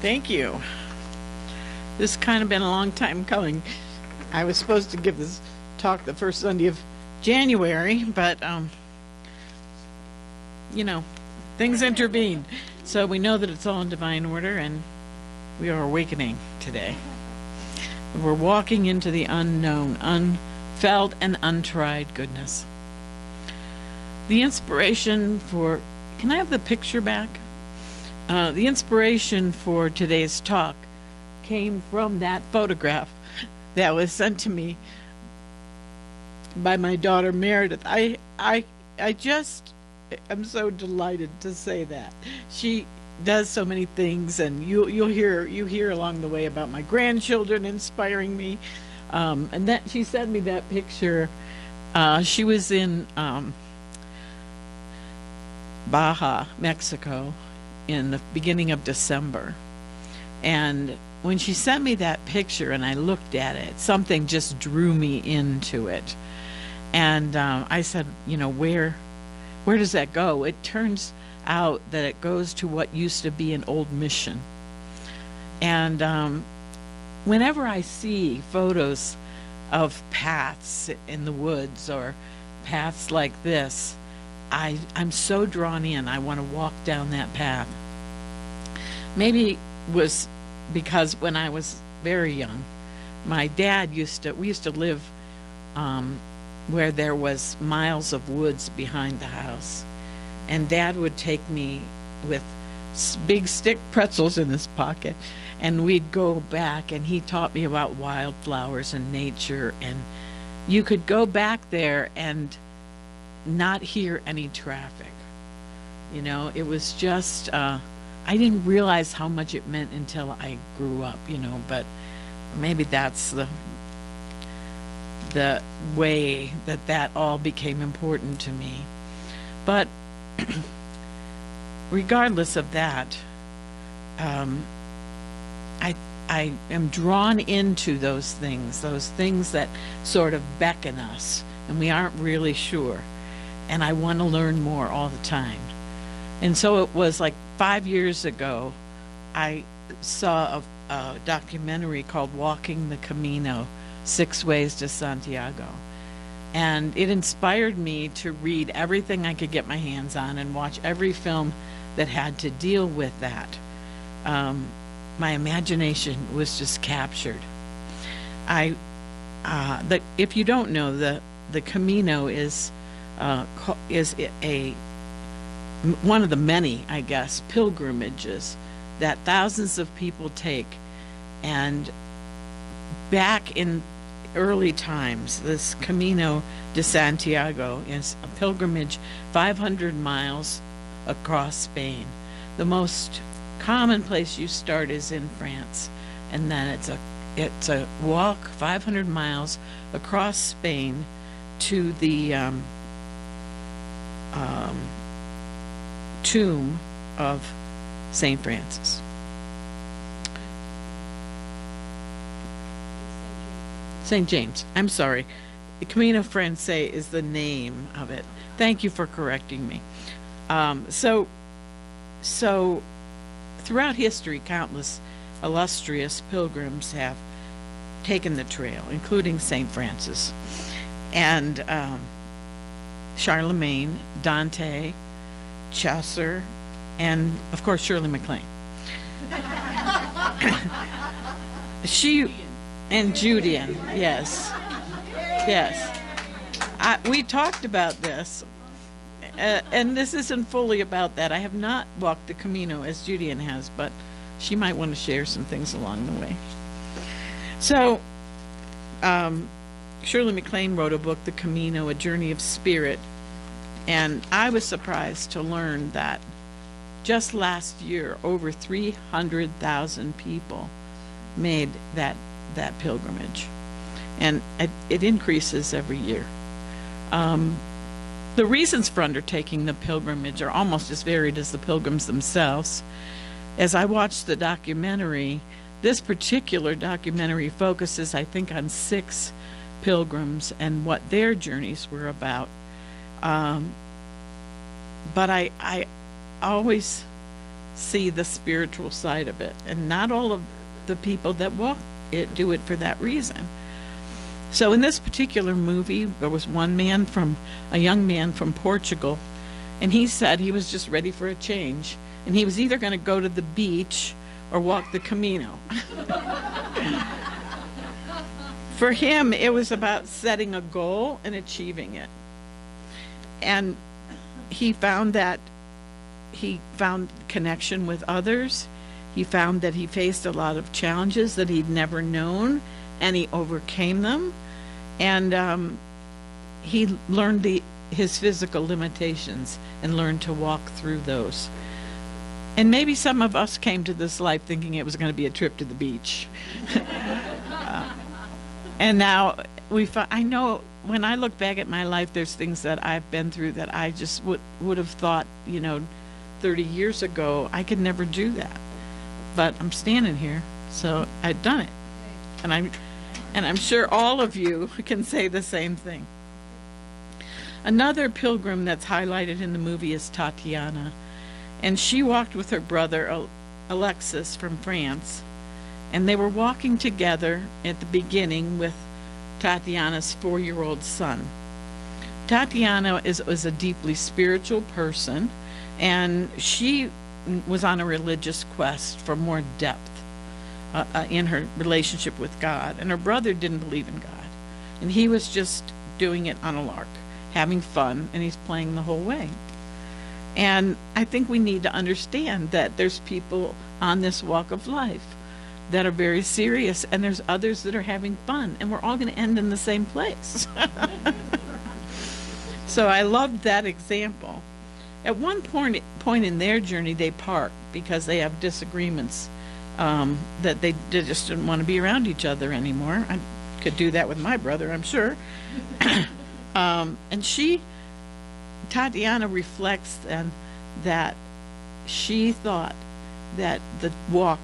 Thank you. This has kind of been a long time coming. I was supposed to give this talk the first Sunday of January, but you know, things intervene. So we know that it's all in divine order, and we are awakening today. We're walking into the unknown, unfelt and untried goodness. The inspiration for, can I have the picture back? The inspiration for today's talk came from that photograph that was sent to me by my daughter Meredith. I just am so delighted to say that. She does so many things, and you hear along the way about my grandchildren inspiring me. And that she sent me that picture. She was in Baja, Mexico, in the beginning of December, and when she sent me that picture and I looked at it, something just drew me into it. And I said, you know, where does that go? It turns out that it goes to what used to be an old mission. And whenever I see photos of paths in the woods or paths like this, I'm so drawn in. I want to walk down that path. Maybe it was because when I was very young, my dad we used to live where there was miles of woods behind the house, and Dad would take me with big stick pretzels in his pocket, and we'd go back, and he taught me about wildflowers and nature, and you could go back there and not hear any traffic. You know, it was just I didn't realize how much it meant until I grew up, you know, but maybe that's the way that all became important to me. But regardless of that, I am drawn into those things that sort of beckon us, and we aren't really sure. And I want to learn more all the time. And so it was like 5 years ago, I saw a documentary called Walking the Camino, 6 Ways to Santiago. And it inspired me to read everything I could get my hands on and watch every film that had to deal with that. My imagination was just captured. If you don't know, the Camino is one of the many, I guess, pilgrimages that thousands of people take. And back in early times, this Camino de Santiago is a pilgrimage 500 miles across Spain. The most common place you start is in France, and then it's a walk 500 miles across Spain to the tomb of St. Francis. St. James, I'm sorry. The Camino Francés is the name of it. Thank you for correcting me. So throughout history, countless illustrious pilgrims have taken the trail, including St. Francis and Charlemagne, Dante, Chaucer, and of course Shirley MacLaine. Judean, yes. We talked about this, and this isn't fully about that. I have not walked the Camino as Judean has, but she might want to share some things along the way. So, Shirley MacLaine wrote a book, The Camino, A Journey of Spirit, and I was surprised to learn that just last year, over 300,000 people made that pilgrimage, and it increases every year. The reasons for undertaking the pilgrimage are almost as varied as the pilgrims themselves. As I watched the documentary, this particular documentary focuses, I think, on 6 pilgrims and what their journeys were about. But I always see the spiritual side of it. And not all of the people that walk it do it for that reason. So in this particular movie, there was a young man from Portugal, and he said he was just ready for a change. And he was either going to go to the beach or walk the Camino. For him, it was about setting a goal and achieving it. And he found connection with others. He found that he faced a lot of challenges that he'd never known, and he overcame them. And he learned his physical limitations and learned to walk through those. And maybe some of us came to this life thinking it was going to be a trip to the beach. And now I know when I look back at my life, there's things that I've been through that I just would have thought, 30 years ago, I could never do that. But I'm standing here, so I've done it. And I'm sure all of you can say the same thing. Another pilgrim that's highlighted in the movie is Tatiana. And she walked with her brother, Alexis, from France. And they were walking together at the beginning with Tatiana's 4-year-old son. Tatiana was a deeply spiritual person, and she was on a religious quest for more depth in her relationship with God. And her brother didn't believe in God. And he was just doing it on a lark, having fun, and he's playing the whole way. And I think we need to understand that there's people on this walk of life that are very serious, and there's others that are having fun, and we're all going to end in the same place. So I loved that example. At one point in their journey, they part because they have disagreements that they just didn't want to be around each other anymore. I could do that with my brother, I'm sure. And Tatiana reflects then that she thought that the walk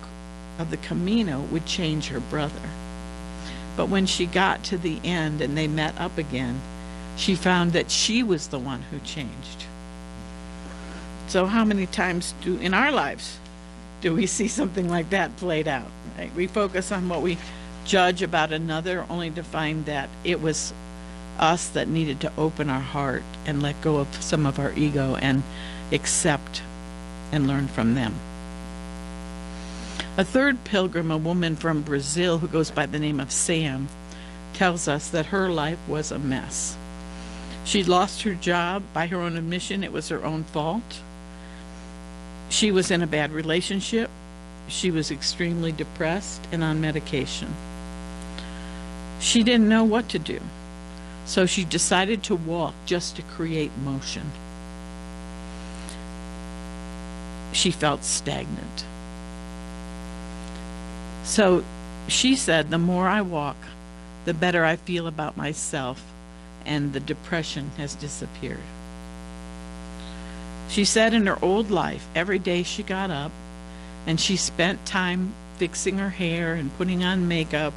of the Camino would change her brother. But when she got to the end and they met up again, she found that she was the one who changed. So how many times in our lives do we see something like that played out? Right? We focus on what we judge about another, only to find that it was us that needed to open our heart and let go of some of our ego and accept and learn from them. A third pilgrim, a woman from Brazil who goes by the name of Sam, tells us that her life was a mess. She lost her job. By her own admission, it was her own fault. She was in a bad relationship. She was extremely depressed and on medication. She didn't know what to do, so she decided to walk just to create motion. She felt stagnant. So she said, the more I walk, the better I feel about myself, and the depression has disappeared. She said in her old life, every day she got up and she spent time fixing her hair and putting on makeup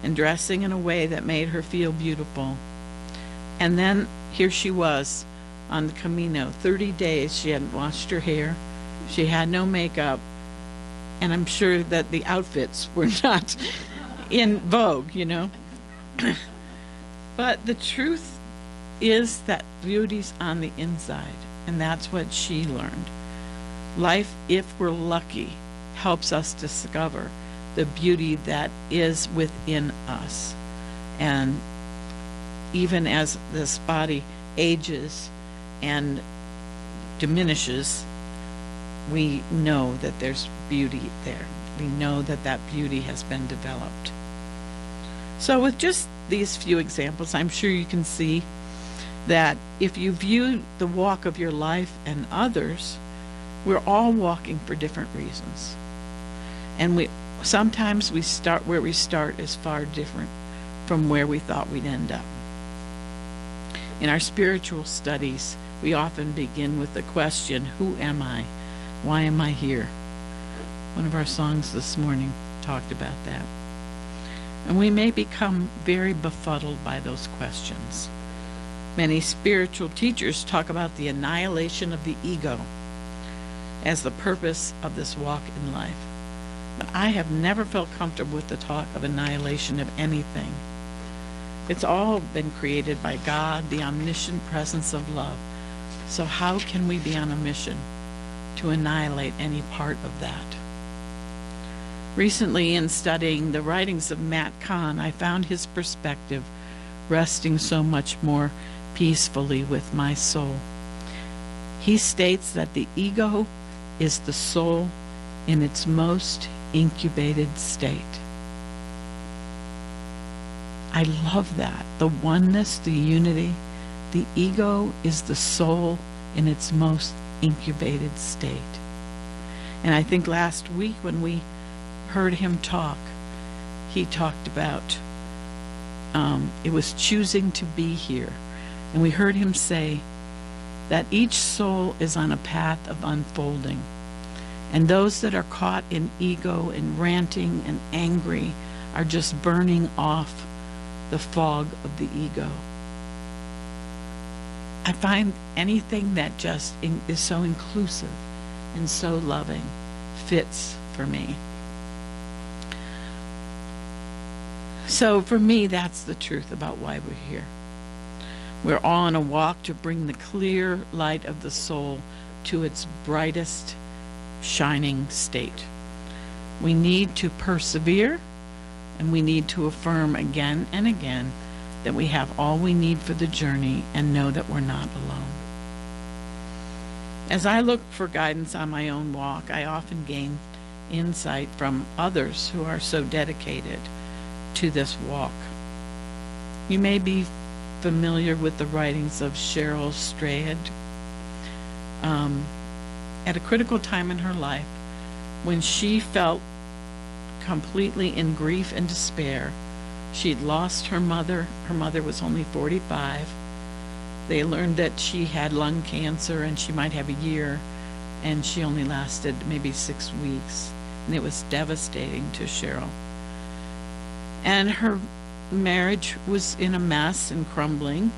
and dressing in a way that made her feel beautiful. And then here she was on the Camino. 30 days she hadn't washed her hair. She had no makeup. And I'm sure that the outfits were not in vogue, But the truth is that beauty's on the inside, and that's what she learned. Life, if we're lucky, helps us discover the beauty that is within us. And even as this body ages and diminishes, we know that there's beauty there. We know that that beauty has been developed. So with just these few examples, I'm sure you can see that if you view the walk of your life and others, we're all walking for different reasons. And sometimes we start where we start is far different from where we thought we'd end up. In our spiritual studies, we often begin with the question, who am I? Why am I here? One of our songs this morning talked about that. And we may become very befuddled by those questions. Many spiritual teachers talk about the annihilation of the ego as the purpose of this walk in life. But I have never felt comfortable with the talk of annihilation of anything. It's all been created by God, the omniscient presence of love. So how can we be on a mission to annihilate any part of that? Recently, in studying the writings of Matt Kahn, I found his perspective resting so much more peacefully with my soul. He states that the ego is the soul in its most incubated state. I love that. The oneness, the unity. The ego is the soul in its most incubated state. And I think last week when we heard him talk, he talked about it was choosing to be here. And we heard him say that each soul is on a path of unfolding. And those that are caught in ego and ranting and angry are just burning off the fog of the ego. I find anything that just is so inclusive and so loving fits for me. So for me, that's the truth about why we're here. We're all on a walk to bring the clear light of the soul to its brightest shining state. We need to persevere, and we need to affirm again and again that we have all we need for the journey and know that we're not alone. As I look for guidance on my own walk, I often gain insight from others who are so dedicated to this walk. You may be familiar with the writings of Cheryl Strayed. At a critical time in her life, when she felt completely in grief and despair, she'd lost her mother. Her mother was only 45. They learned that she had lung cancer and she might have a year, and she only lasted maybe 6 weeks. And it was devastating to Cheryl. And her marriage was in a mess and crumbling,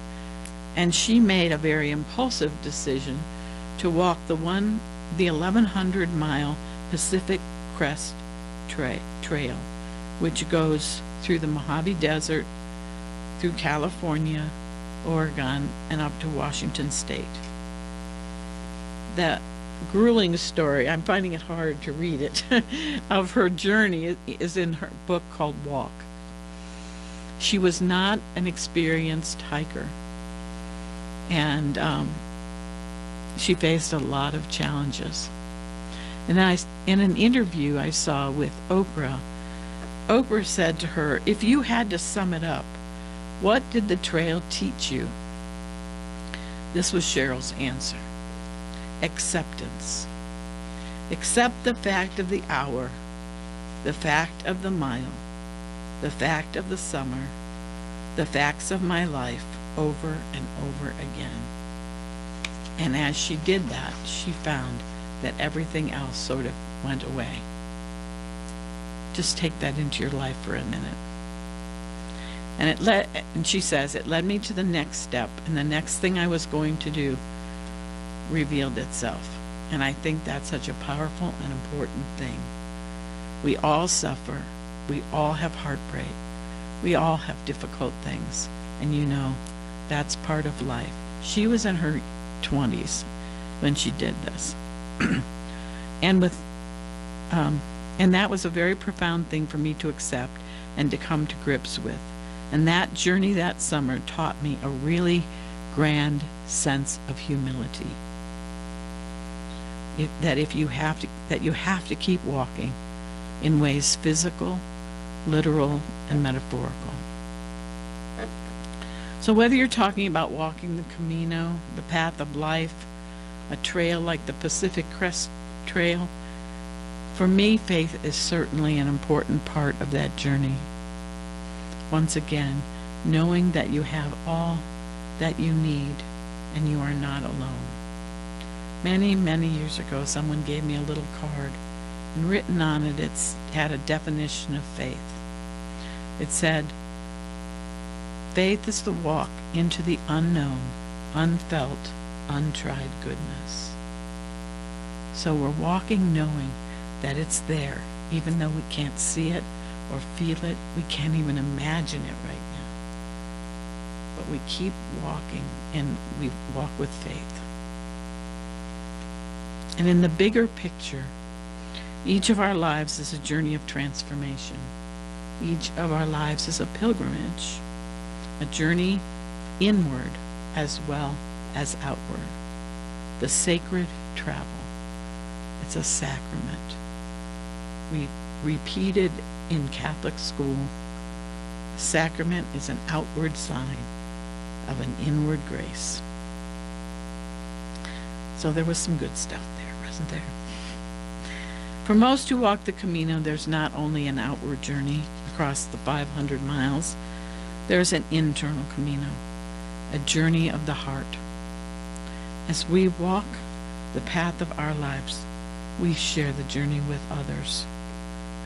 and she made a very impulsive decision to walk the 1,100-mile Pacific Crest Trail, which goes through the Mojave Desert, through California, Oregon, and up to Washington State. The grueling story, I'm finding it hard to read it, of her journey is in her book called Walk. She was not an experienced hiker, and she faced a lot of challenges. And in an interview I saw with Oprah, Oprah said to her, "If you had to sum it up, what did the trail teach you?" This was Cheryl's answer: acceptance. Accept the fact of the hour, the fact of the mile, the fact of the summer, the facts of my life over and over again. And as she did that, she found that everything else sort of went away. Just take that into your life for a minute. And she says, it led me to the next step, and the next thing I was going to do revealed itself. And I think that's such a powerful and important thing. We all suffer. We all have heartbreak. We all have difficult things. And you know, that's part of life. She was in her 20s when she did this. And that was a very profound thing for me to accept and to come to grips with. And that journey that summer taught me a really grand sense of humility. That you have to keep walking in ways physical, literal, and metaphorical. So whether you're talking about walking the Camino, the path of life, a trail like the Pacific Crest Trail, for me, faith is certainly an important part of that journey. Once again, knowing that you have all that you need and you are not alone. Many, many years ago, someone gave me a little card, and written on it, it had a definition of faith. It said, faith is the walk into the unknown, unfelt, untried goodness. So we're walking knowing that it's there, even though we can't see it or feel it. We can't even imagine it right now. But we keep walking, and we walk with faith. And in the bigger picture, each of our lives is a journey of transformation. Each of our lives is a pilgrimage, a journey inward as well as outward. The sacred travel. It's a sacrament. We repeated in Catholic school, sacrament is an outward sign of an inward grace. So there was some good stuff there, wasn't there? For most who walk the Camino, there's not only an outward journey across the 500 miles, there's an internal Camino, a journey of the heart. As we walk the path of our lives, we share the journey with others.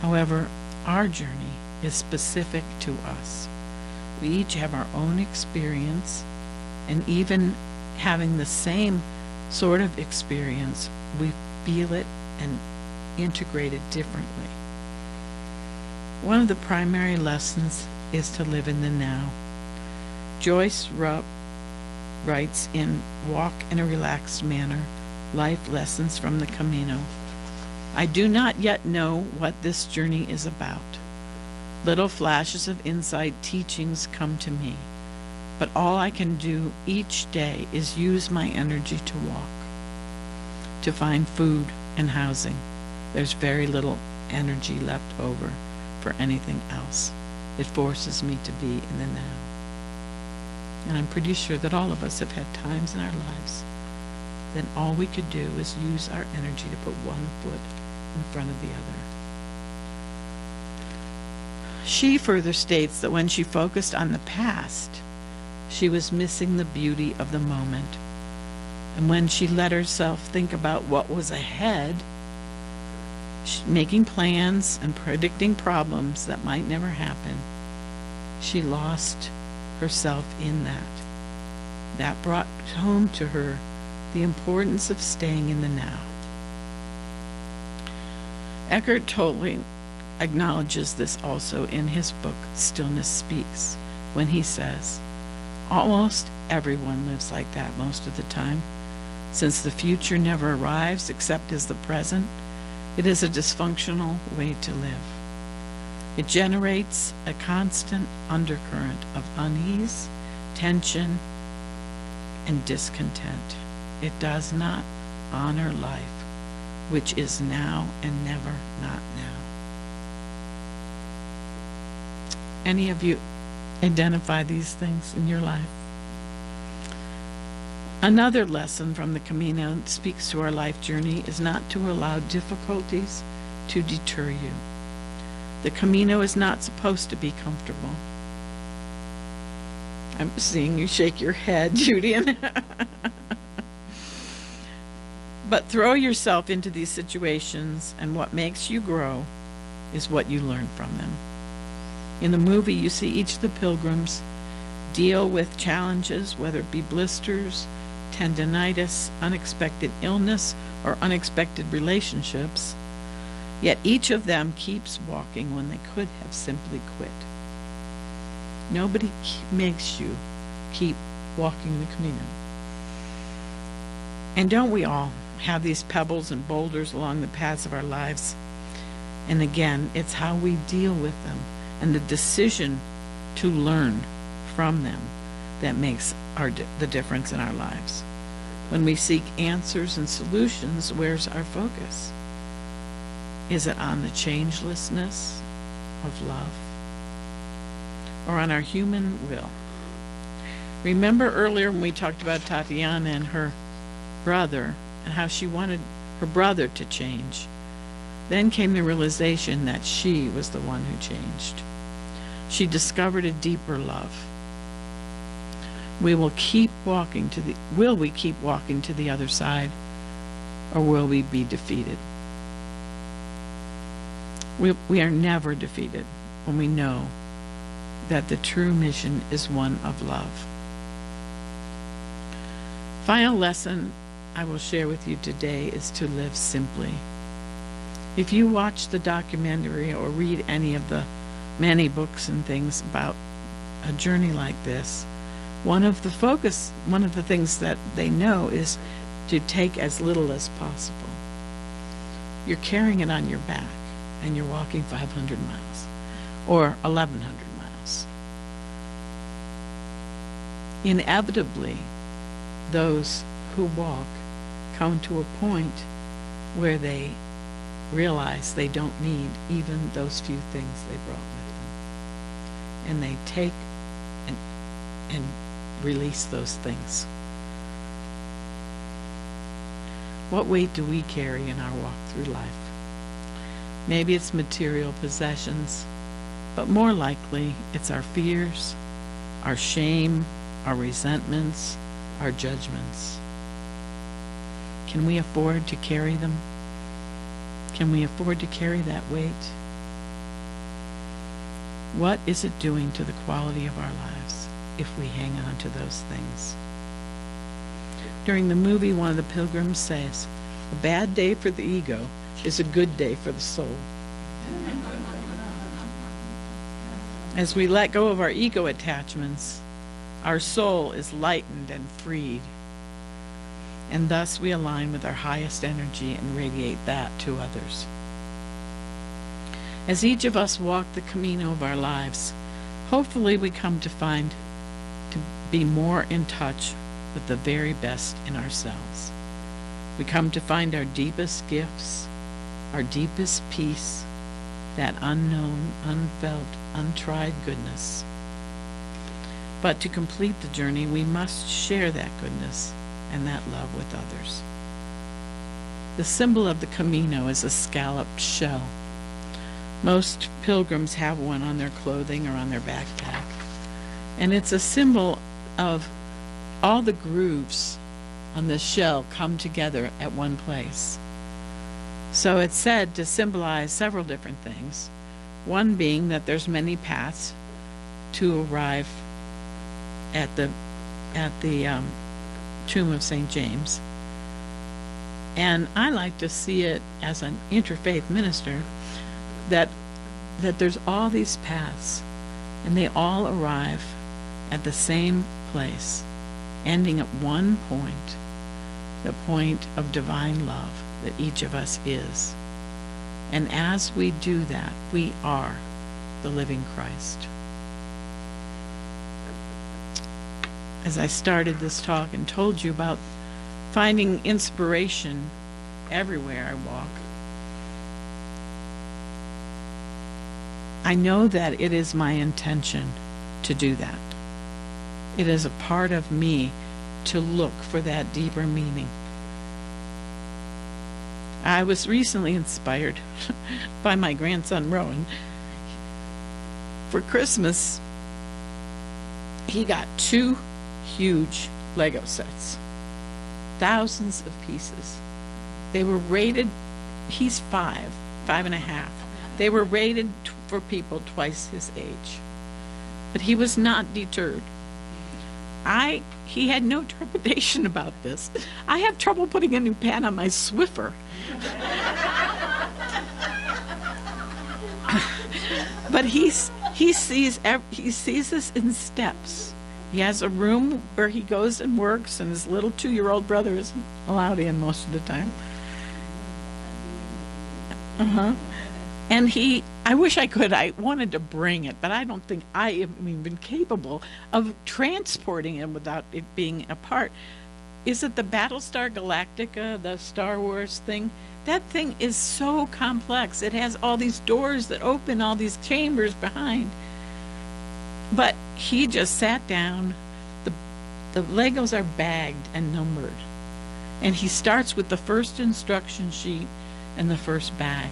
However, our journey is specific to us. We each have our own experience, and even having the same sort of experience, we feel it and integrate it differently. One of the primary lessons is to live in the now. Joyce Rupp writes in Walk in a Relaxed Manner, Life Lessons from the Camino. I do not yet know what this journey is about. Little flashes of insight teachings come to me, but all I can do each day is use my energy to walk, to find food and housing. There's very little energy left over for anything else. It forces me to be in the now. And I'm pretty sure that all of us have had times in our lives then all we could do is use our energy to put one foot in front of the other. She further states that when she focused on the past, she was missing the beauty of the moment. And when she let herself think about what was ahead, making plans and predicting problems that might never happen, she lost herself in that. That brought home to her the importance of staying in the now. Eckhart Tolle acknowledges this also in his book, Stillness Speaks, when he says, almost everyone lives like that most of the time. Since the future never arrives except as the present, it is a dysfunctional way to live. It generates a constant undercurrent of unease, tension, and discontent. It does not honor life, which is now and never not now. Any of you identify these things in your life? Another lesson from the Camino that speaks to our life journey is not to allow difficulties to deter you. The Camino is not supposed to be comfortable. I'm seeing you shake your head, Judy. But throw yourself into these situations, and what makes you grow is what you learn from them. In the movie, you see each of the pilgrims deal with challenges, whether it be blisters, tendinitis, unexpected illness, or unexpected relationships. Yet each of them keeps walking when they could have simply quit. Nobody makes you keep walking the Camino. And don't we all have these pebbles and boulders along the paths of our lives? And again, it's how we deal with them and the decision to learn from them that makes the difference in our lives. When we seek answers and solutions, where's our focus? Is it on the changelessness of love, or on our human will? Remember earlier when we talked about Tatiana and her brother and how she wanted her brother to change? Then came the realization that she was the one who changed. She discovered a deeper love. Will we keep walking to the other side, or will we be defeated? We are never defeated when we know that the true mission is one of love. Final lesson I will share with you today is to live simply. If you watch the documentary or read any of the many books and things about a journey like this, one of the things that they know is to take as little as possible. You're carrying it on your back and you're walking 500 miles or 1,100 miles. Inevitably, those who walk come to a point where they realize they don't need even those few things they brought with them. And they take and release those things. What weight do we carry in our walk through life? Maybe it's material possessions, but more likely it's our fears, our shame, our resentments, our judgments. Can we afford to carry them? Can we afford to carry that weight? What is it doing to the quality of our lives if we hang on to those things? During the movie, one of the pilgrims says, "A bad day for the ego is a good day for the soul." As we let go of our ego attachments, our soul is lightened and freed. And thus we align with our highest energy and radiate that to others. As each of us walk the Camino of our lives, hopefully we come to be more in touch with the very best in ourselves. We come to find our deepest gifts, our deepest peace, that unknown, unfelt, untried goodness. But to complete the journey, we must share that goodness and that love with others. The symbol of the Camino is a scalloped shell. Most pilgrims have one on their clothing or on their backpack. And it's a symbol of all the grooves on the shell come together at one place. So it's said to symbolize several different things. One being that there's many paths to arrive at the tomb of St. James. And I like to see it as an interfaith minister that there's all these paths and they all arrive at the same place, ending at one point, the point of divine love that each of us is. And as we do that, we are the living Christ. As I started this talk and told you about finding inspiration everywhere I walk, I know that it is my intention to do that. It is a part of me to look for that deeper meaning. I was recently inspired by my grandson Rowan. For Christmas, he got 2 huge Lego sets, thousands of pieces. They were rated, he's 5.5. They were rated for people twice his age. But he was not deterred. He had no trepidation about this. I have trouble putting a new pad on my Swiffer. But he sees this in steps. He has a room where he goes and works, and his little 2-year-old brother isn't allowed in most of the time. And I wish I could. I wanted to bring it, but I don't think I am even capable of transporting it without it being apart. Is it the Battlestar Galactica, the Star Wars thing? That thing is so complex. It has all these doors that open, all these chambers behind. But he just sat down. The Legos are bagged and numbered. And he starts with the first instruction sheet and the first bag.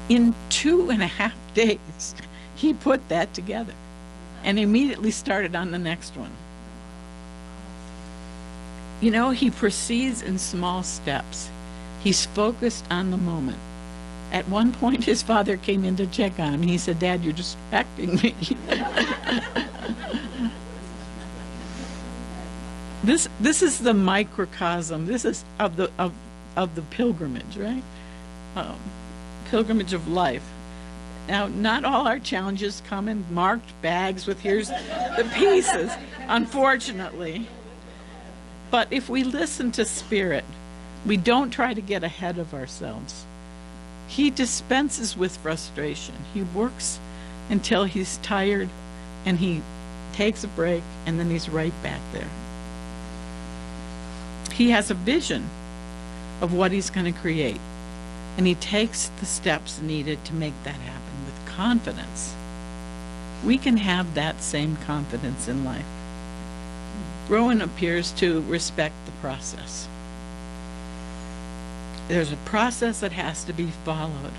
In 2.5 days, he put that together and immediately started on the next one. You know, he proceeds in small steps. He's focused on the moment. At one point, his father came in to check on him. He said, "Dad, you're distracting me." This is the microcosm. This is of the pilgrimage, right? Um, Pilgrimage of life. Now, not all our challenges come in marked bags with here's the pieces, unfortunately. But if we listen to Spirit, we don't try to get ahead of ourselves. He dispenses with frustration. He works until he's tired and he takes a break, and then he's right back there. He has a vision of what he's going to create, and he takes the steps needed to make that happen with confidence. We can have that same confidence in life. Rowan appears to respect the process. There's a process that has to be followed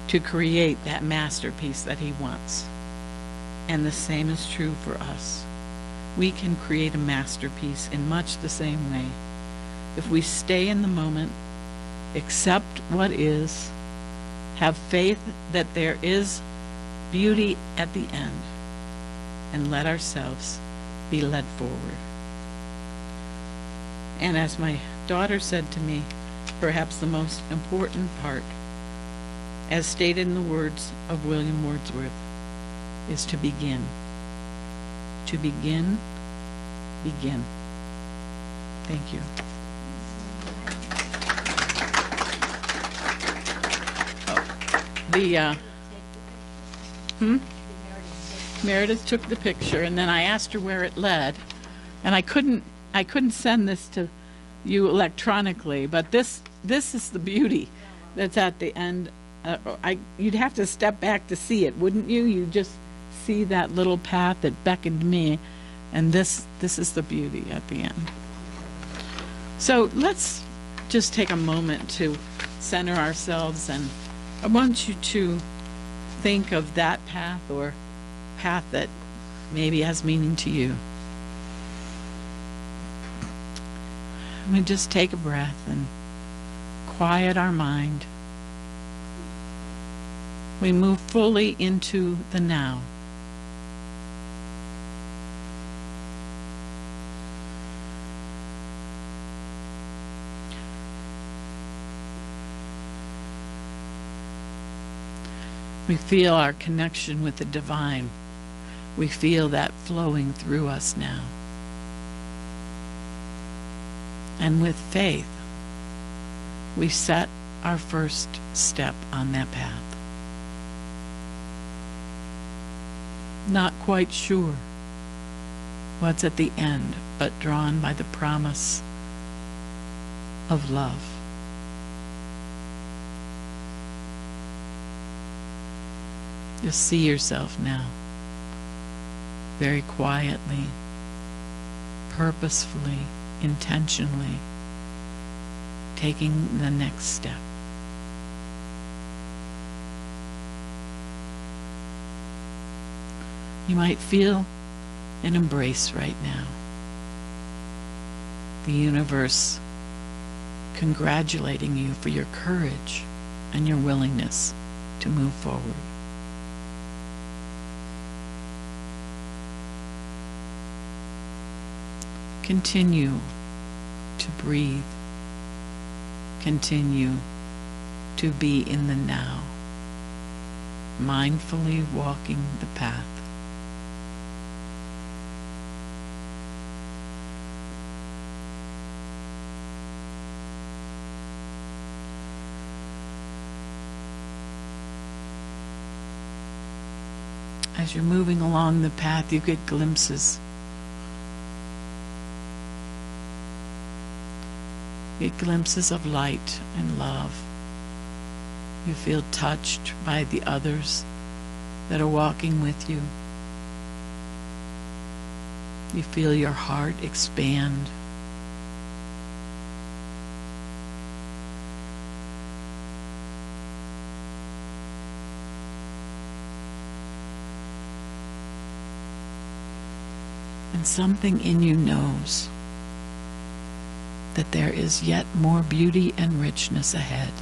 to create that masterpiece that he wants. And the same is true for us. We can create a masterpiece in much the same way if we stay in the moment, accept what is, have faith that there is beauty at the end, and let ourselves be led forward. And as my daughter said to me, perhaps the most important part, as stated in the words of William Wordsworth, is to begin. To begin, begin. Thank you. Meredith took the picture, and then I asked her where it led, and I couldn't send this to you electronically, but this is the beauty that's at the end. You'd have to step back to see it, wouldn't you? You just see that little path that beckoned me, and this is the beauty at the end. So let's just take a moment to center ourselves, and I want you to think of that path or path that maybe has meaning to you. We just take a breath and quiet our mind. We move fully into the now. We feel our connection with the divine. We feel that flowing through us now. And with faith, we set our first step on that path. Not quite sure what's at the end, but drawn by the promise of love. Just see yourself now, very quietly, purposefully, intentionally, taking the next step. You might feel an embrace right now. The universe congratulating you for your courage and your willingness to move forward. Continue to breathe. Continue to be in the now, mindfully walking the path. As you're moving along the path, you get glimpses. Get glimpses of light and love. You feel touched by the others that are walking with you. You feel your heart expand. And something in you knows that there is yet more beauty and richness ahead.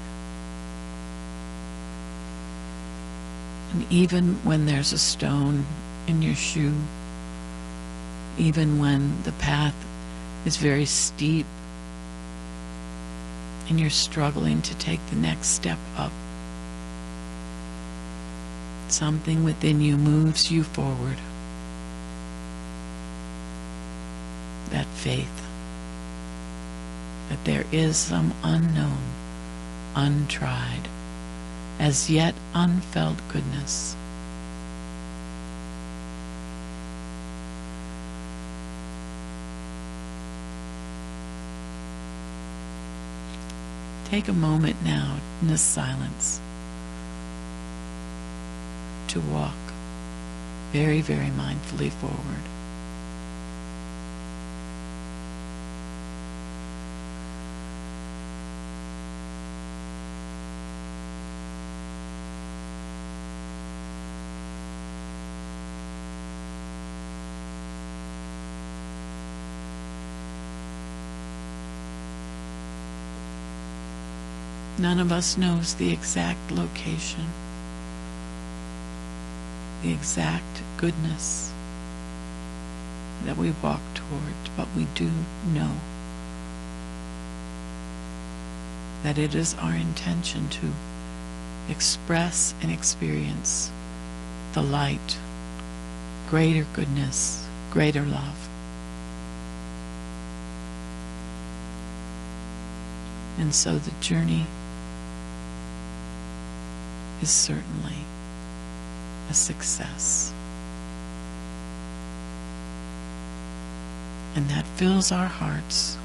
And even when there's a stone in your shoe, even when the path is very steep and you're struggling to take the next step up, something within you moves you forward. That faith that there is some unknown, untried, as yet unfelt goodness. Take a moment now in this silence to walk very, very mindfully forward. None of us knows the exact location, the exact goodness that we walk toward, but we do know that it is our intention to express and experience the light, greater goodness, greater love. And so the journey is certainly a success. And that fills our hearts.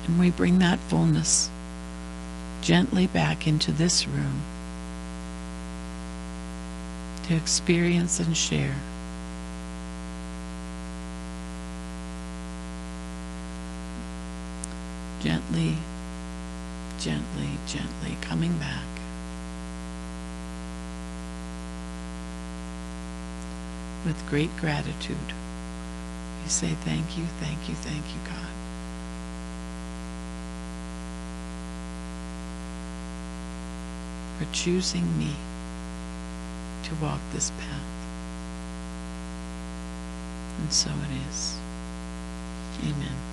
And we bring that fullness gently back into this room to experience and share. Gently, gently, gently coming back. With great gratitude, we say thank you, thank you, thank you, God. For choosing me to walk this path. And so it is. Amen.